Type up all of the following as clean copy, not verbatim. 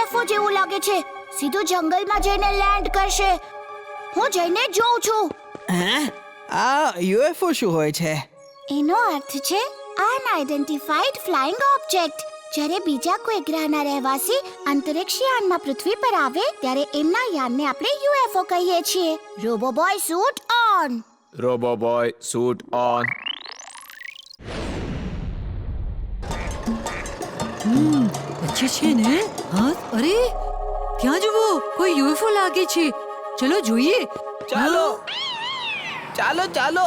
UFO જેવું લાગે છે. સીધું જંગલમાં જઈને લેન્ડ કરશે. હું જઈને જોઉં છું. આ યુએફઓ શું હોય છે? એનો અર્થ છે અનઆઇડેન્ટિફાઈડ ફ્લાઇંગ ઓબ્જેક્ટ. જ્યારે બીજા કોઈ ગ્રહના રહેવાસી અંતરિક્ષ યાનમાં પૃથ્વી પર આવે ત્યારે એમના યાનને આપણે યુએફઓ કહીએ છીએ. Roboboy suit on. Roboboy suit on. अच्छे છે ને? હા, અરે ત્યાં જુઓ, કોઈ યુએફઓ લાગે છે. ચલો જોઈએ. ચાલો ચાલો ચાલો.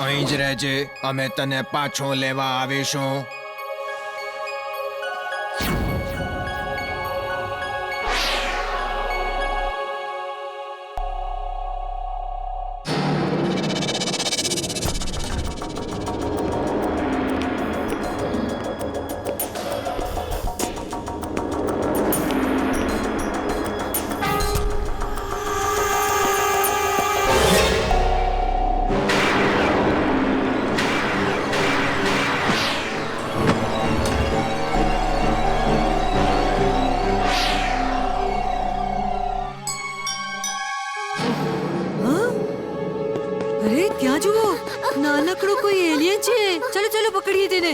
અહીં જ રહેજે, અમે તને પાછો લેવા આવીશું. અરે ત્યાં જુઓ, નાનકડો કોઈ એલિયન છે. ચલો ચલો પકડીએ તેને.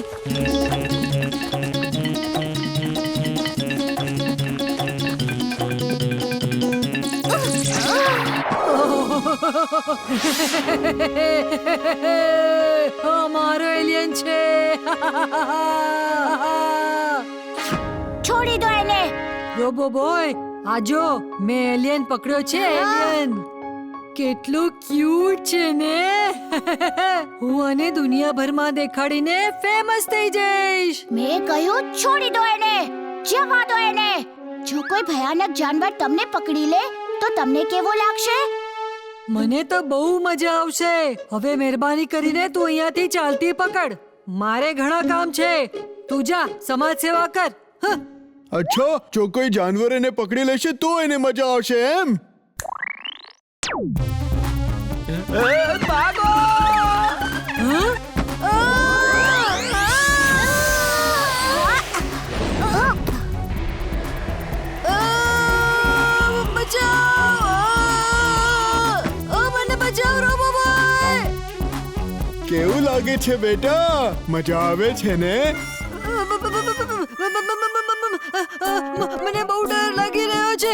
મારો એલિયન છે. છોડી દો એને. રોબો બોય, આજો મેં એલિયન પકડ્યો છે. એલિયન કેટલું ક્યુટ છે ને. હું આને દુનિયાભરમાં દેખાડીને ફેમસ થઈ જઈશ. મેં કહ્યું છોડી દો એને. જવા દો એને. જો કોઈ ભયાનક જાનવર તમને પકડી લે તો તમને કેવું લાગશે? મને તો બહુ મજા આવશે. હવે મહેરબાની કરીને તું અહીંયાથી ચાલતી પકડ. મારે ઘણા કામ છે. તું જા સમાજ સેવા કર. અચ્છા, જો કોઈ જાનવર એને પકડી લેશે તો એને મજા આવશે એમ? ભાગો! કેવું લાગે છે બેટા? મજા આવે છે ને? મને બહુ ડર લાગી રહ્યો છે.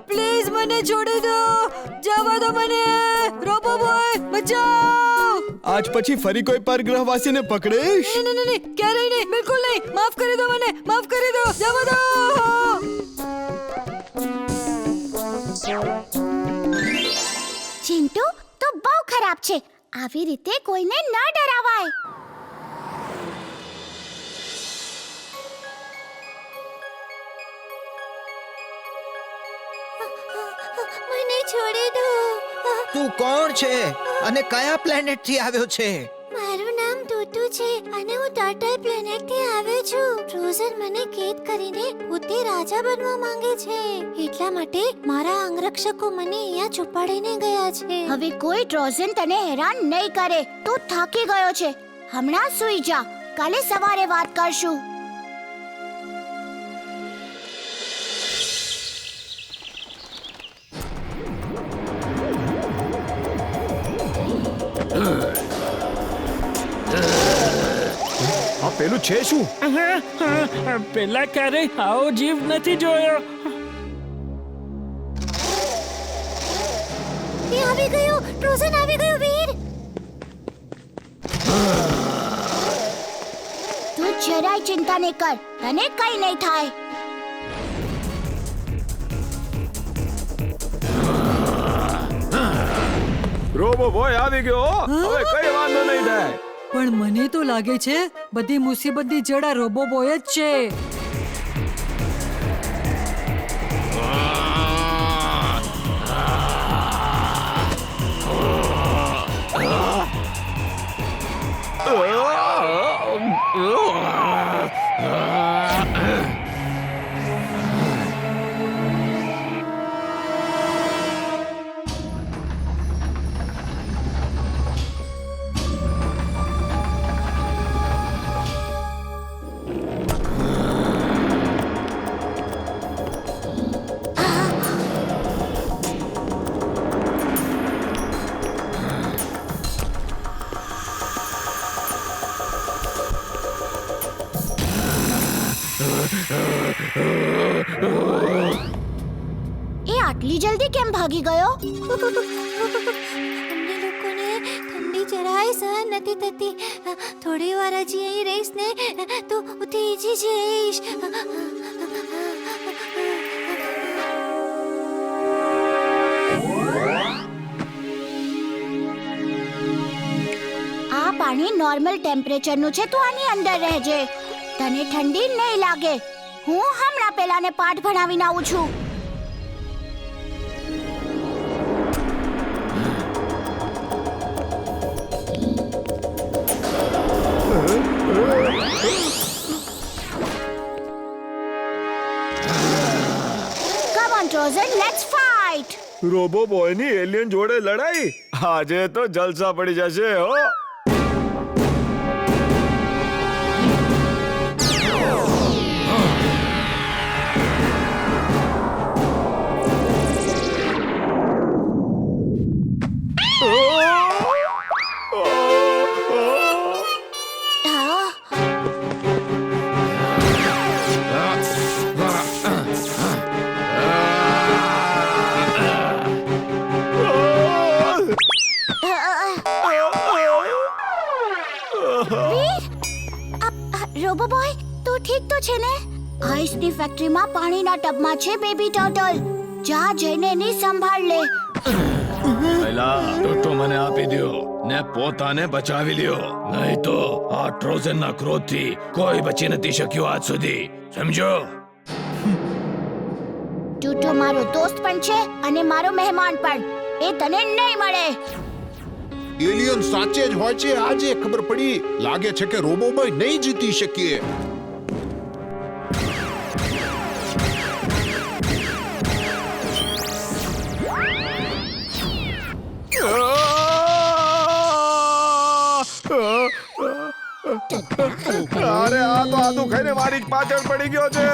પ્લીઝ મને છોડી દો. જવા દો મને. રોબો બોય બચાવ. આજ પછી ફરી કોઈ પરગ્રહવાસીને પકડીશ? નહીં નહીં નહીં, ક્યારેય નહીં, બિલકુલ નહીં. માફ કરી દો મને, માફ કરી દો. જવા દો. ચિંટુ તો બહુ ખરાબ છે. આવી રીતે કોઈને ન ડરાવાય. મને છોડી દો. તું કોણ છે અને કયા પ્લેનેટ થી આવ્યો છે? મારું નામ ટોટુ છે અને હું ટર્ટલ પ્લેનેટ થી આવ્યો છું. ટ્રોઝન મને કેદ કરીને પોતે રાજા બનવા માંગે છે. એટલા માટે મારા અંગરક્ષકો મને અહીંયા છુપાડીને ગયા છે. હવે કોઈ ટ્રોઝન તને હેરાન નહીં કરે. તું થાકી ગયો છે. હમણાં સૂઈ જા. કાલે સવારે વાત કરશું. આ પેલું છે શું? પેલા ક્યારેય આવો જીવ નથી જોયો. એ આવી ગયો. ટ્રોઝન આવી ગયો વીર. તું જરાય ચિંતા નહીં કર. તને કઈ નહીં થાય. રોબોબોય આવી ગયો. હવે કઈ વાંધો નહીં થાય. પણ મને તો લાગે છે બધી મુસીબતની જડ આ રોબો બોય જ છે. કેમ ભાગી ગયો? અમને લોકોને ઠંડી જરાય સહન નથી થતી. થોડી વાર હજી અહીં રહીશ ને તો ઉઠી જઈશ. આ પાણી નોર્મલ ટેમ્પરેચરનું છે, તું આની અંદર રહેજે. તને ઠંડી નહીં લાગે. હું હમણાં પેલાને પાઠ ભણાવીને આવું છું. Come on Trojan, let's fight. રોબો બોયની એલિયન જોડે લડાઈ? આજે તો જલસા પડી જશે હો. રોબો બોય, તું ઠીક તો છે ને? આઈસની ફેક્ટરીમાં પાણીના ટબમાં છે બેબી ટર્ટલ. જા જઈને એની સંભાળ લે. પહેલા ટોટો મને આપી દ્યો ને પોતાને બચાવી લ્યો, નહીં તો આ ટ્રોઝનના ક્રોધથી કોઈ બચી નથી શક્યું આજ સુધી, સમજો? ટૂટો મારો દોસ્ત પણ છે અને મારો મહેમાન પણ. એ તને નહીં મળે. એલિયન સાચે જ હોય છે. આજે ખબર પડી. લાગે છે કે રોબોબોય નહીં જીતી શકીએ. અરે આ તો આદુ ખાઈને મારી જ પાછળ પડી ગયો છે.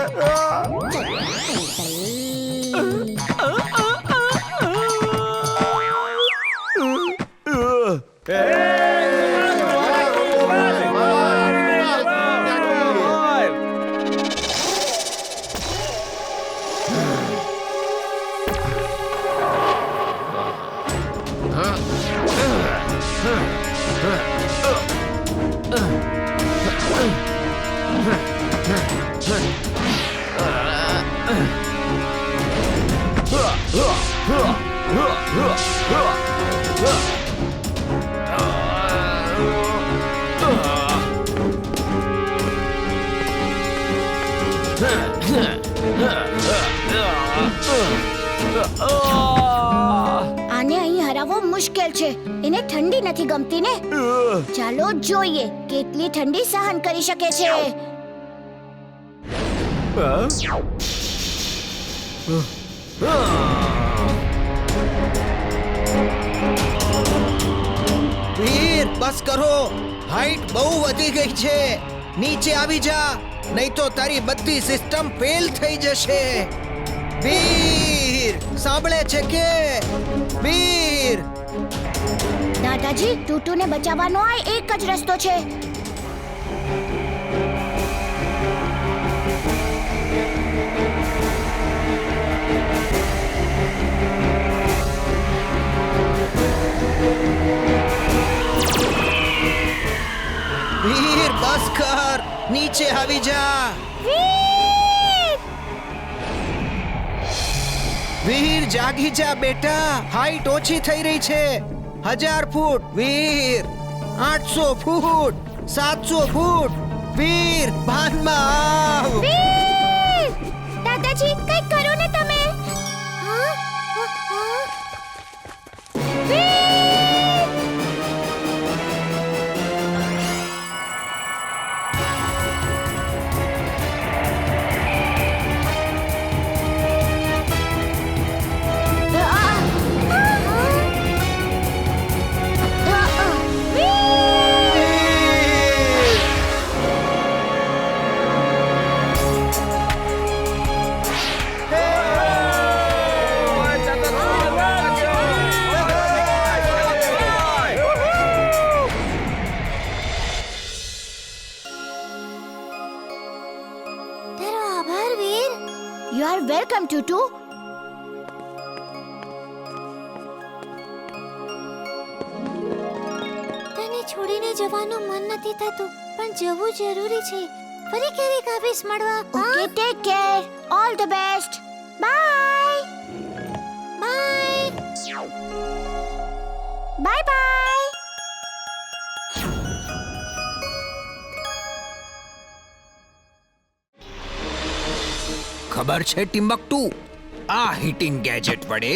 આને અહીં હરાવવો મુશ્કેલ છે. એને ઠંડી નથી ગમતી ને. ચાલો જોઈએ કેટલી ઠંડી સહન કરી શકે છે. વીર બસ કરો. હાઈટ બહુ વધી ગઈ છે. નીચે આવી જા, નહીં તો તારી બધી સિસ્ટમ ફેલ થઈ જશે. વીર સાંભળે છે કે? વીર દાદાજી, ટૂટુને બચાવવાનો આ એક જ રસ્તો છે. વીર બસ કર, નીચે આવી જા. વીર જાગી જા બેટા. હાઈટ ઓછી થઈ રહી છે. 1000 ફૂટ. વીર 800 ફૂટ, 700 ફૂટ. વીર ભાનમાં આવ. દાદાજી, કંઈક કરો ને તમે. તારો આભાર વીર. You are welcome, Tutu. છોડીને જવાનું મન નથી થતું પણ જવું જરૂરી છે ફરી ક્યારેક આવીશ મળવા okay take care all the best bye bye bye bye ખબર છે ટિમ્બકટુ, આ હીટિંગ ગેજેટ વડે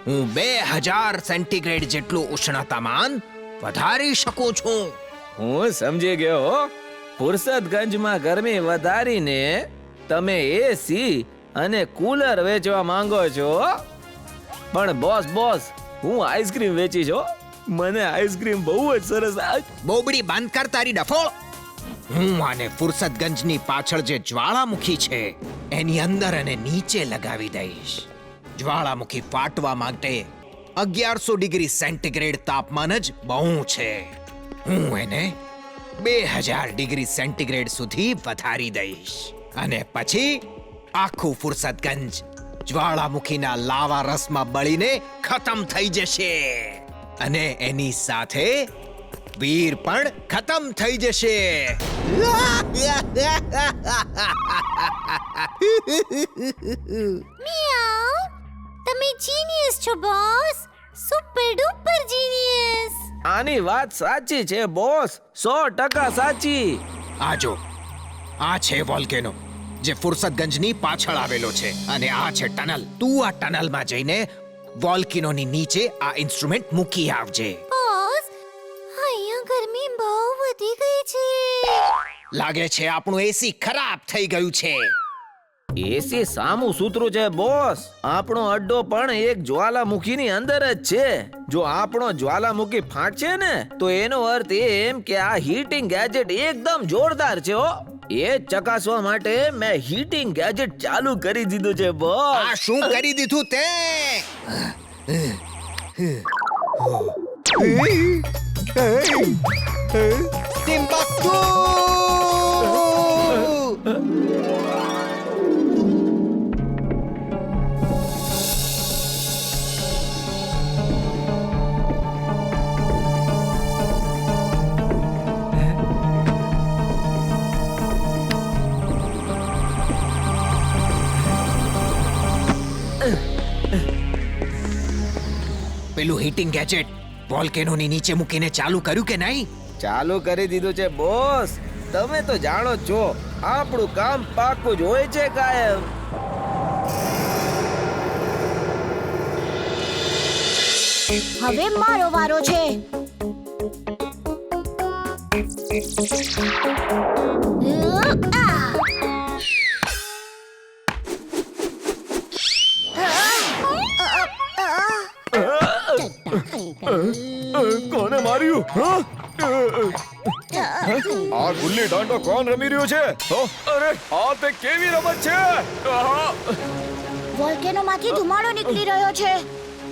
હું 2000 સેન્ટીગ્રેડ જેટલું ઉષ્ણતામાન વધારી શકું છું. હું સમજી ગયો હો. ફુરસદગંજમાં ગરમી વધારીને તમે એસી અને કુલર વેચવા માંગો છો. પણ બોસ હું આઈસ્ક્રીમ વેચીશ હો. મને આઈસ્ક્રીમ બહુ જ સરસ બોબડી બંધ કર તારી ડફોળ. હું આને ફુરસદગંજની પાછળ જે જ્વાળામુખી છે એની અંદર અને નીચે લગાવી દઈશ. જ્વાળામુખી ફાટવા માટે 1100 ડિગ્રી સેન્ટીગ્રેડ તાપમાન જ બહુ છે. હું એને 2000 ડિગ્રી સેન્ટીગ્રેડ સુધી વધારી દઈશ અને પછી આખું ફુરસદગંજ જ્વાળામુખીના લાવા રસમાં બળીને ખતમ થઈ જશે અને એની સાથે વીર પણ ખતમ થઈ જશે. મિયાઉ તમે જીનિયસ છો બોસ સુપર ડુપર જીનિયસ આની વાત સાચી છે બોસ, 100% સાચી. આ જો, આ છે વોલ્કેનો જે ફુરસદગંજની પાછળ આવેલો છે અને આ છે ટનલ. તું આ ટનલમાં જઈને વોલ્કેનોની નીચે આ ઇન્સ્ટ્રુમેન્ટ મૂકી આવજે. બોસ અહીંયા ગરમી બહુ વધી ગઈ છે લાગે છે આપણું એસી ખરાબ થઈ ગયું છે. એસી સામું સૂત્રું છે બોસ. આપણો અડ્ડો પણ એક જ્વાલામુખીની અંદર જ છે. જો આપણો જ્વાલામુખી ફાટશે ને તો એનો અર્થ એમ કે આ હીટિંગ ગેજેટ એકદમ જોરદાર છે હો. એ ચકાસવા માટે મેં હીટિંગ ગેજેટ ચાલુ કરી દીધું છે બોસ. આ શું કરી દીધું તે? ટિમ્બકટુ! પેલું હીટિંગ ગેજેટ વોલ્કેનોની નીચે મૂકીને ચાલુ કર્યું કે નહીં? ચાલુ કરી દીધું છે બોસ. તમે તો જાણો જ છો આપણું કામ પાકું જ હોય છે કાયમ. હવે મારો વારો છે કોને માર્યું? આ ગુલ્લી દાંડો કોણ રમી રહ્યું છે? અરે આ તે કેવી રમત છે? વોલ્કેનોમાંથી ધુમાડો નીકળી રહ્યો છે.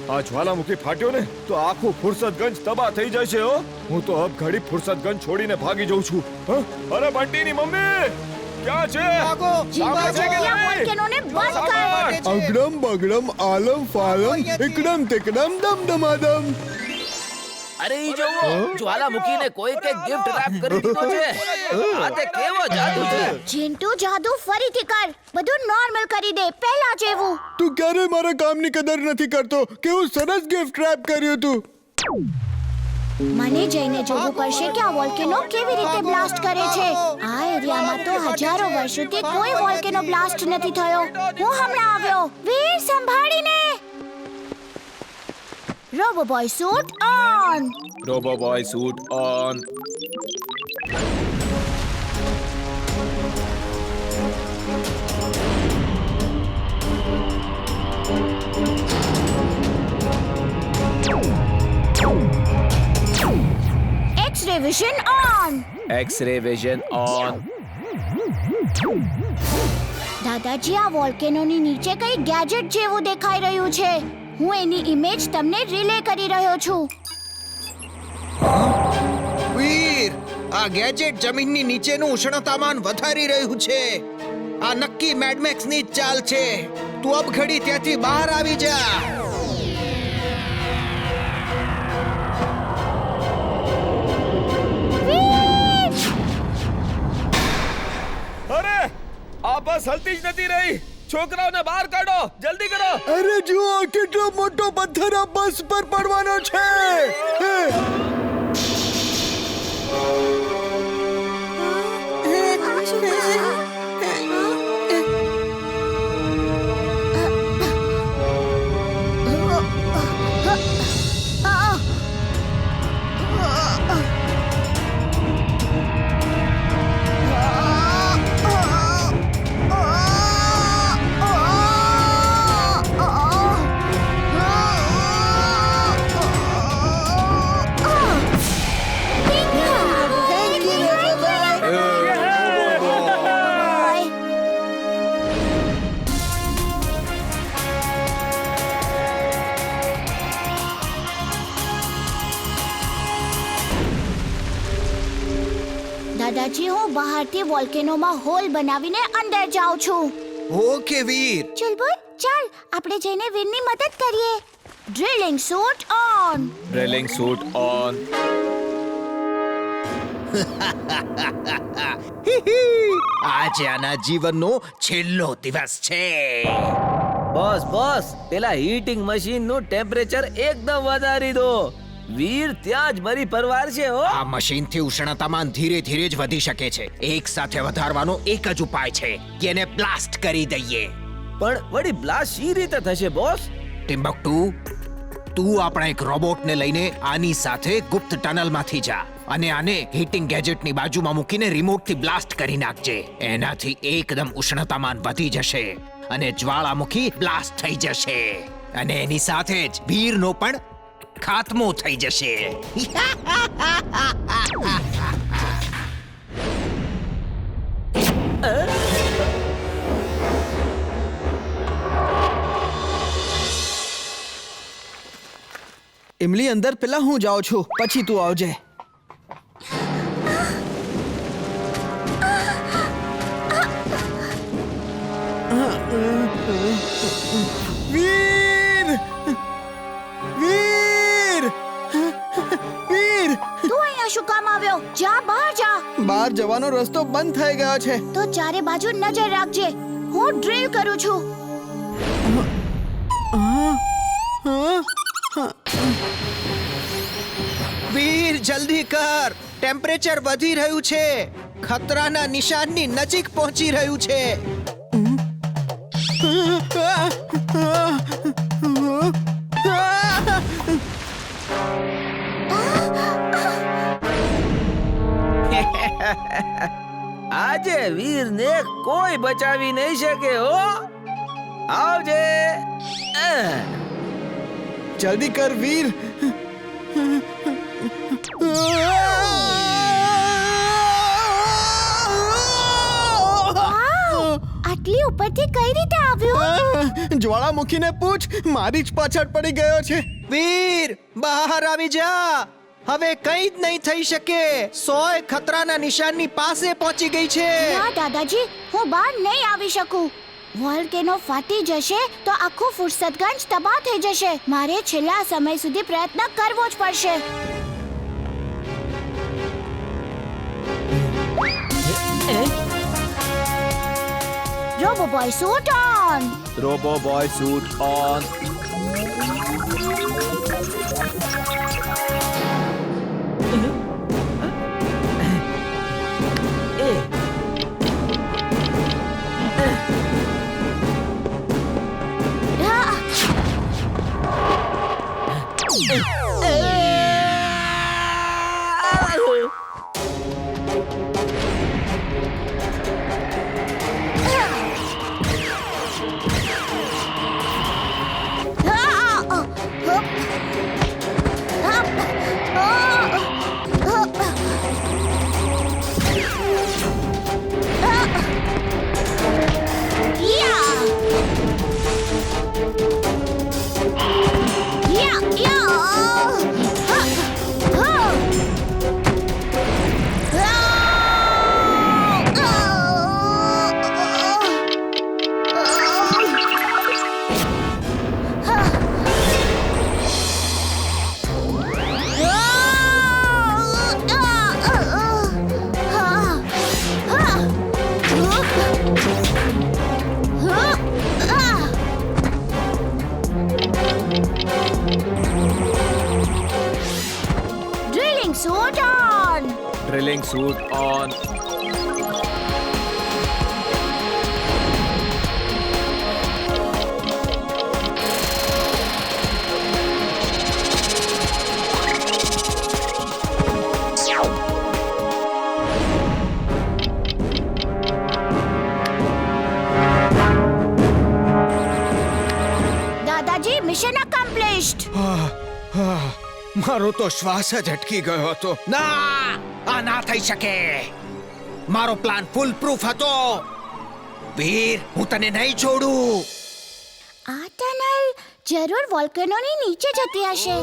આ જ્વાલામુખી ફાટ્યો ને તો આખું ફુરસદગંજ તબાહ થઈ જશે હો. હું તો અબ ઘડી ફુરસદગંજ છોડીને ભાગી જઉં છું. અરે બંટીની મમ્મી ક્યાં છે? જીવવા જગ્યા વોલ્કેનોને બંધ કર. અગડમ બગડમ આલમ ફાલમ એકડમ તેકડમ દમ દમાદમ. અરે ઈ જોવો, જ્વાલામુખીને કોઈ કે ગિફ્ટ રેપ કરી દીધો છે. આ તે કેવો જાદુ છે? ચિંટુ જાદુ ફરીથી કર. બધું નોર્મલ કરી દે પહેલા જેવું. તું ક્યારે મારા કામની કદર નથી કરતો. કેવું સરસ ગિફ્ટ રેપ કર્યું તું. મને જઈને જોવું પડશે કે આ વોલ્કેનો કેવી રીતે બ્લાસ્ટ કરે છે. આ એરિયામાં તો હજારો વર્ષોથી કોઈ વોલ્કેનો બ્લાસ્ટ નથી થયો. હું હમણાં આવ્યો. વીર સંભાળીને. Robo boy suit on. Robo boy suit on. X-ray vision on. X-ray vision on. દાદાજી આ વોલ્કેનોની નીચે કઈ ગેજેટ જેવું દેખાઈ રહ્યું છે. હું એની ઇમેજ તમને રિલે કરી રહ્યો છું. વીર, આ ગેજેટ જમીનની નીચેનું ઉષ્ણતામાન વધારી રહ્યું છે. આ નક્કી મેડમેક્સની જ ચાલ છે. તું અબ ઘડી ત્યાંથી બહાર આવી જા. બસ હલતી જ નથી રહી. છોકરાઓને બહાર કાઢો, જલ્દી કરો. અરે જુઓ કેટલો મોટો પથ્થર આ બસ પર પડવાનો છે. દાદાજી હું બહારથી વોલ્કેનોમાં હોલ બનાવીને અંદર જાઉં છું. ઓકે વીર. ચુલબુલ ચાલ આપણે જઈને વીરની મદદ કરીએ. Drilling suit on. Drilling suit on. આજે આના જીવનનો છેલ્લો દિવસ છે. બસ પેલા હીટિંગ મશીન નું ટેમ્પરેચર એકદમ વધારી દો. વીર ત્યાં જ મરી પરવાર છે હો. આ મશીનથી ઉષ્ણતામાન ધીરે ધીરે જ વધી શકે છે. એક સાથે વધારવાનો એક જ ઉપાય છે કે એને બ્લાસ્ટ કરી દઈએ. પણ વળી બ્લાસ્ટ શી રીતે થશે બોસ? ટિમ્બકટુ, તું આપણા એક રોબોટને લઈને આની સાથે ગુપ્ત ટનલમાંથી જા અને આને હીટિંગ ગેજેટની બાજુમાં મૂકીને રિમોટથી બ્લાસ્ટ કરી નાખજે. એનાથી એકદમ ઉષ્ણતામાન વધી જશે અને જ્વાળામુખી બ્લાસ્ટ થઈ જશે અને એની સાથે જ વીરનો પણ ખાત્મો થઈ જશે. ઇમલી અંદર પેલા હું જાઉં છું, પછી તું આવજે. વીર! વીર! વીર! તું અહીંયા શું કામ આવ્યો? જા બહાર જા. બહાર જવાનો રસ્તો બંધ થઈ ગયો છે. તો ચારે બાજુ નજર રાખજે. હું ડ્રિલ કરું છું. વીર જલ્દી કર, ટેમ્પરેચર વધી રહ્યું છે. ખતરાના નિશાનની નજીક પહોંચી રહ્યું છે. આજે વીરને કોઈ બચાવી નહીં શકે હો. આવજે. જલ્દી કર વીર. આટલી ઉપરથી કઈ રીતે આવ્યો? જ્વાળામુખીને પૂછ, મારી જ પાછળ પડી ગયો છે. વીર બહાર આવી જા. હવે કંઈ જ નહીં થઈ શકે. સોય ખતરાના નિશાનની પાસે પહોંચી ગઈ છે. ના દાદાજી, હું બહાર નહીં આવી શકું. વોલ્કેનો ફાટી જશે તો આખું ફુરસતગંજ તબાહ થઈ જશે. મારે છેલ્લા સમય સુધી પ્રયત્ન કરવો જ પડશે. Robo boy suit on. Robo boy suit on. Drilling suit on. Drilling suit on. દાદાજી મિશન અકમ્પ્લિશ્ડ. મારો તો શ્વાસ જ અટકી ગયો હતો. ના, આ ના થઈ શકે. મારો પ્લાન ફૂલ પ્રૂફ હતો. વીર, હું તને નહીં છોડું. આ ટનલ જરૂર વોલ્કેનોની નીચે જતી હશે.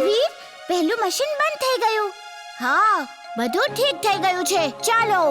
વીર, પહેલું મશીન બંધ થઈ ગયું. હા, બધું ઠીક થઈ ગયું છે. ચાલો.